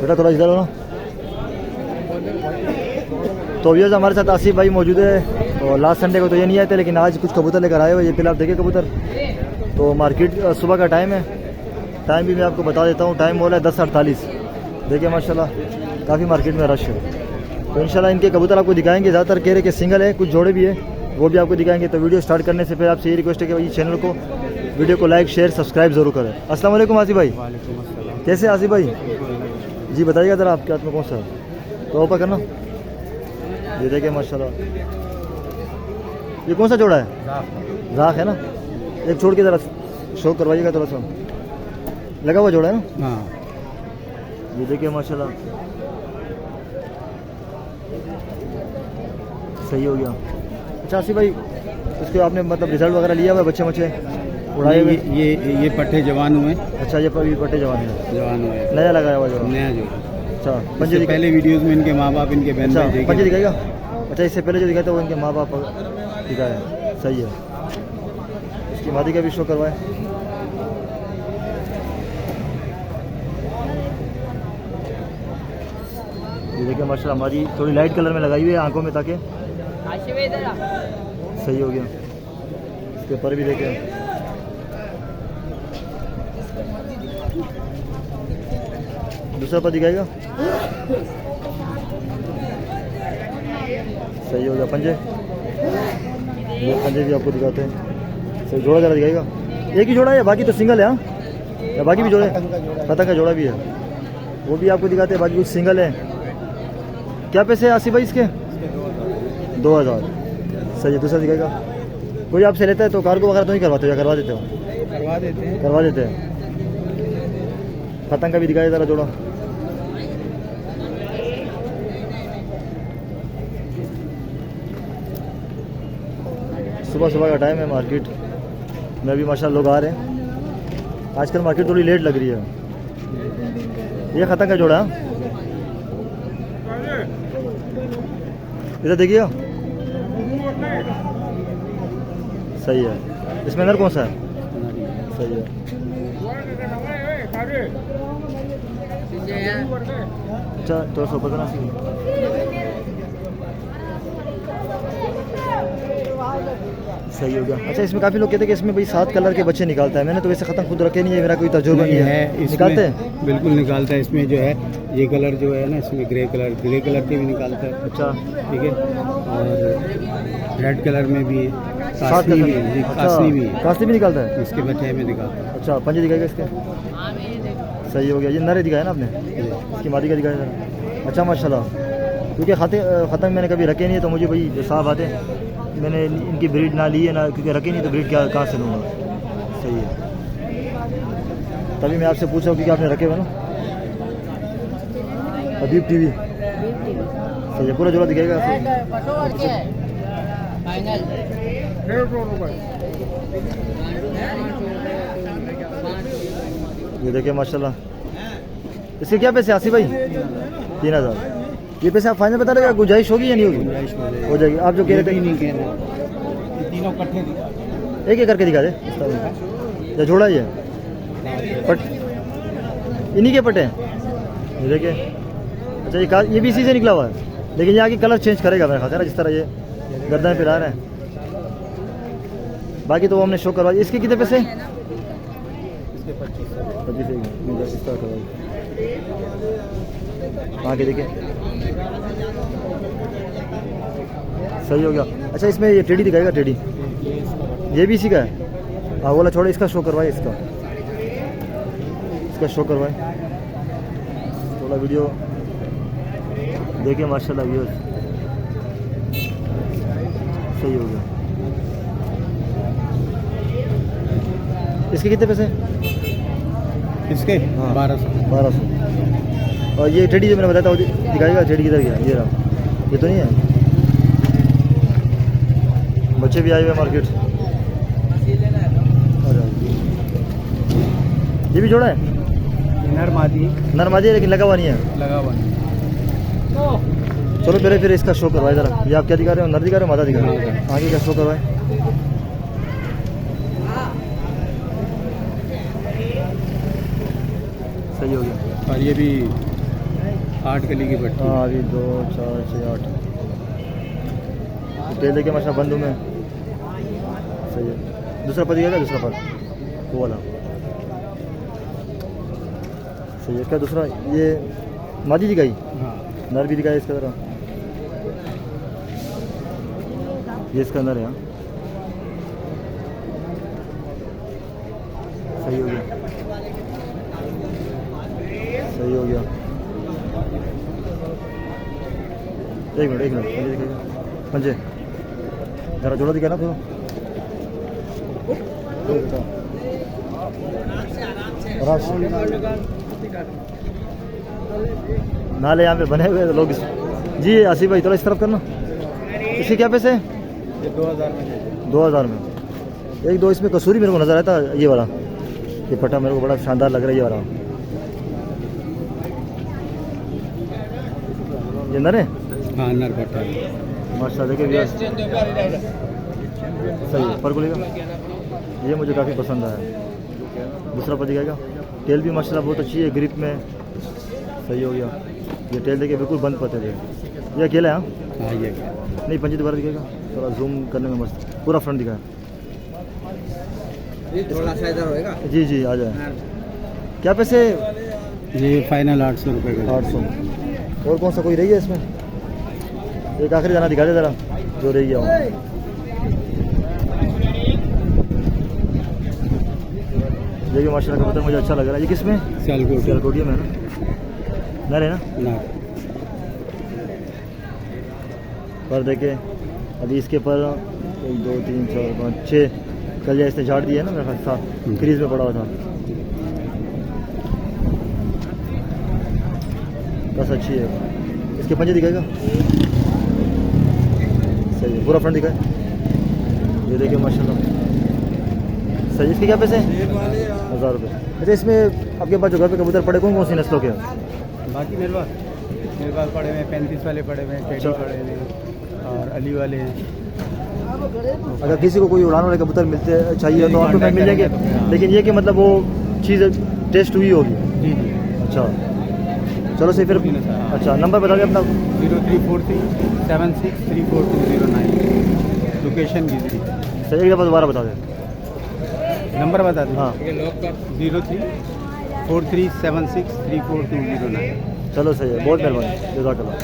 बेटा थोड़ा इधर हो ना। तो व्यूअर्स हमारे साथ आसिफ भाई मौजूद है और लास्ट संडे को तो ये नहीं आए थे, लेकिन आज कुछ कबूतर लेकर आए हुए। ये पहले आप देखिए कबूतर। तो मार्केट सुबह का टाइम है, टाइम भी मैं आपको बता देता हूँ। टाइम हो रहा है 10:48। देखिए माशाल्लाह काफ़ी मार्केट में रश है। तो इंशाल्लाह इनके कबूतर आपको दिखाएंगे। ज़्यादातर कह रहे कि सिंगल है, कुछ जोड़े भी है, वो भी आपको दिखाएंगे। तो वीडियो स्टार्ट करने से पहले आपसे ये रिक्वेस्ट है कि भाई चैनल को, वीडियो को लाइक शेयर सब्सक्राइब ज़रूर करें। अस्सलाम वालेकुम आसिफ भाई। कैसे आसिफ भाई जी, बताइएगा ज़रा आपके हाथ में कौन सा है। तो ओपन करना। ये देखिए माशाल्लाह, ये कौन सा जोड़ा है? जाख है ना। एक छोड़ के ज़रा शो करवाइएगा थोड़ा सा, लगा हुआ जोड़ा है ना। हाँ, ये देखिए माशाल्लाह सही हो गया। अच्छा आसिफ भाई, इसके आपने मतलब रिजल्ट वगैरह लिया हुआ है? बच्चे बच्चे उड़ाए हुए? ये पट्टे जवान हुए। अच्छा, ये पट्टे जवान हुए, हुए नया लगाया हुआ जो। नया जो। अच्छा, पंजे इससे पहले वीडियोस में इनके माँ बाप, इनके बहन भाई देखे। पंजे दिखाएगा। अच्छा, इससे पहले जो दिखाया था वो इनके माँ बाप दिखाया है। सही है। इसकी मादी का भी शो करवाए। ये देखिए माशाल्लाह हमारी थोड़ी लाइट कलर में लगाई हुई है आंखों में, ताकि सही हो गया। इसके ऊपर भी देखें, दूसरा पर दिखाएगा। सही हो गया। पंजे, ये पंजे भी आपको दिखाते हैं। सही जोड़ा जरा दिखाएगा। एक ही जोड़ा है, बाकी तो सिंगल है। हाँ, या बाकी भी जोड़े? पतंग का जोड़ा भी है, वो भी आपको दिखाते हैं। बाकी कुछ सिंगल है। क्या पैसे है आसिफ भाई इसके? 2000। सही है। दूसरा दिखाएगा। कोई आपसे लेता है तो कार्गो वगैरह तो नहीं करवाते या करवा देते हो? करवा देते हैं। पतंग का भी दिखाया ज़रा जोड़ा। सुबह सुबह का टाइम है, मार्केट में भी माशाल्लाह लोग आ रहे हैं। आजकल मार्केट थोड़ी लेट लग रही है। ये खतंग का जोड़ा है। इधर देखिए। सही है। इसमें नर कौन सा है? सही है। अच्छा, थोड़ा सा ऊपर करना सही हो गया। अच्छा, इसमें काफ़ी लोग कहते हैं कि इसमें भाई 7 कलर के बच्चे निकालता है। मैंने तो वैसे खतंग खुद रखे नहीं है, मेरा कोई तजुर्बा नहीं है। निकालते हैं? बिल्कुल निकालता है। इसमें जो है ये कलर जो है ना, इसमें ग्रे कलर के भी निकालता है। अच्छा, ठीक है। और रेड कलर में भी, 7 कासनी भी, कासनी भी निकालता है। इसके बच्चे में दिखाता है। अच्छा, पंजे दिखाएगा इसके। सही हो गया। ये नरे दिखाया ना आपने, इसकी मादी का दिखाया था। अच्छा माशाल्लाह, क्योंकि खतंग मैंने कभी रखे नहीं है, तो मुझे भाई साफ बात है, मैंने इनकी ब्रीड ना ली है ना, क्योंकि रखे नहीं तो ब्रीड क्या कहाँ से लूँगा। सही है, तभी मैं आपसे पूछ रहा हूँ क्योंकि आपने रखे हुए ना। अदीब टीवी। सही है। पूरा जोड़ा दिखाएगा। ये देखिए माशाल्लाह। इसके क्या पैसे आसिफ भाई? 3000। ये पैसे आप फाइनल बता रहे हैं? गुंजाइश होगी या नहीं होगी? हो जाएगी। आप जो कह रहे थे नहीं कह रहे, तीनों इकट्ठे दिखा, एक एक करके दिखा दे। या जोड़ा ही है? पट इन्हीं के पटे हैं। ये देखिए। अच्छा, ये भी इसी से निकला हुआ है, लेकिन ये आगे कलर चेंज करेगा मेरा ख्याल है, जिस तरह ये गर्दन पे आ रहे हैं। बाकी तो वो हमने शो करवा। इसके कितने पैसे? इसके 25 आगे देखिए। सही हो गया। अच्छा, इसमें ये टेडी दिखाएगा। टेडी ये भी इसी का है। हाँ, बोला छोड़े, इसका शो करवाए। इसका शो करवाए। थोड़ा वीडियो देखिए माशाल्लाह व्यूअर्स। सही हो गया। इसके कितने पैसे? इसके 1200। और ये टेडी जो मैंने बताया था वो दिखाएगा। टेडी किधर गया? ये रहा। ये तो नहीं है। बच्चे भी आए हुए मार्केट। ये भी जोड़ा है? नर मादी है, लेकिन लगा हुआ नहीं है। लगा हुआ। चलो पहले फिर इसका शो करवाए ज़रा। ये आप क्या दिखा रहे हो? नर दिखा रहे हो, मादा दिखा रहे हो? आगे का शो करवाए। सही हो गया। और ये भी 8 कली की पट्टी। हाँ अभी 2 4 6 8 तेल देखिए माशा बंद में सही है। दूसरा पर दिखेगा, दूसरा पर वो वाला सही है। क्या दूसरा ये मादी दिखाई, हाँ नर भी दिखाई इसका तरह, ये इसका अंदर है। हाँ सही हो गया, सही हो गया। एक मिनट पंजे दिखेगा, पंजे जरा जोड़ा दिखा ना फिर नाले यहाँ पे बने हुए लोग जी। आसिफ भाई थोड़ा इस तरफ करना। इसके क्या पैसे? ये 2000 में 2000 में। एक दो इसमें कसूरी मेरे को नज़र आया था, ये वाला ये पट्टा मेरे को बड़ा शानदार लग रहा है, ये वाला। ये नर है? हाँ नर पट्टा है। माशाल्लाह देखिए भैया सही है। पर बोलेगा ये मुझे काफ़ी पसंद आया। दूसरा पर दिखाएगा, टेल भी माशाल्लाह बहुत अच्छी है, ग्रिप में सही हो गया। ये टेल देखिए बिल्कुल बंद पते थे। ये अकेला है? हाँ ये नहीं पंजे दोबारा दिखेगा, थोड़ा जूम करने में मस्त, पूरा फ्रंट दिखाया थोड़ा सा इधर होएगा। जी जी आ जाए। क्या पैसे? ये फाइनल 800 रुपये का। 800। और कौन सा कोई रही है इसमें? एक आखिरी दाना दिखा दे ज़रा जो रही है वो। ये भी माशाल्लाह कबूतर मुझे अच्छा लग रहा है। ये किस में? सियालकोटिया में है ना? नर है ना? पर देखे अभी इसके पर 1 2 3 4 5 6 कल या इसने झाड़ दिया है ना मेरा ख्याल, क्रीज में पड़ा हुआ था। बस अच्छी है। इसके पंजे दिखाएगा, सही है, पूरा फ्रंट दिखाए। ये देखिए माशाल्लाह सही। इसके क्या पैसे? 1000 रुपये। अच्छा इसमें आपके पास जो घर पे कबूतर पड़े कौन कौन सी नस्लों के हैं? बाकी मेरे पास पड़े हुए 35 वाले पड़े हुए हैं, टेडी पड़े हुए हैं और अली वाले हैं। अगर किसी को कोई उड़ान वाले कबूतर मिलते चाहिए तो आपको मिल जाएंगे, लेकिन ये कि मतलब वो चीज़ टेस्ट हुई होगी। जी जी। अच्छा चलो सही फिर। अच्छा नंबर बता दें अपना। 0343763429 लोकेशन गिजरी। सही एक दफ़ा दोबारा बता दें। नंबर बता दें। हाँ 0343763429। चलो सही है, बहुत मेहरबानी, जज़ाकल्लाह।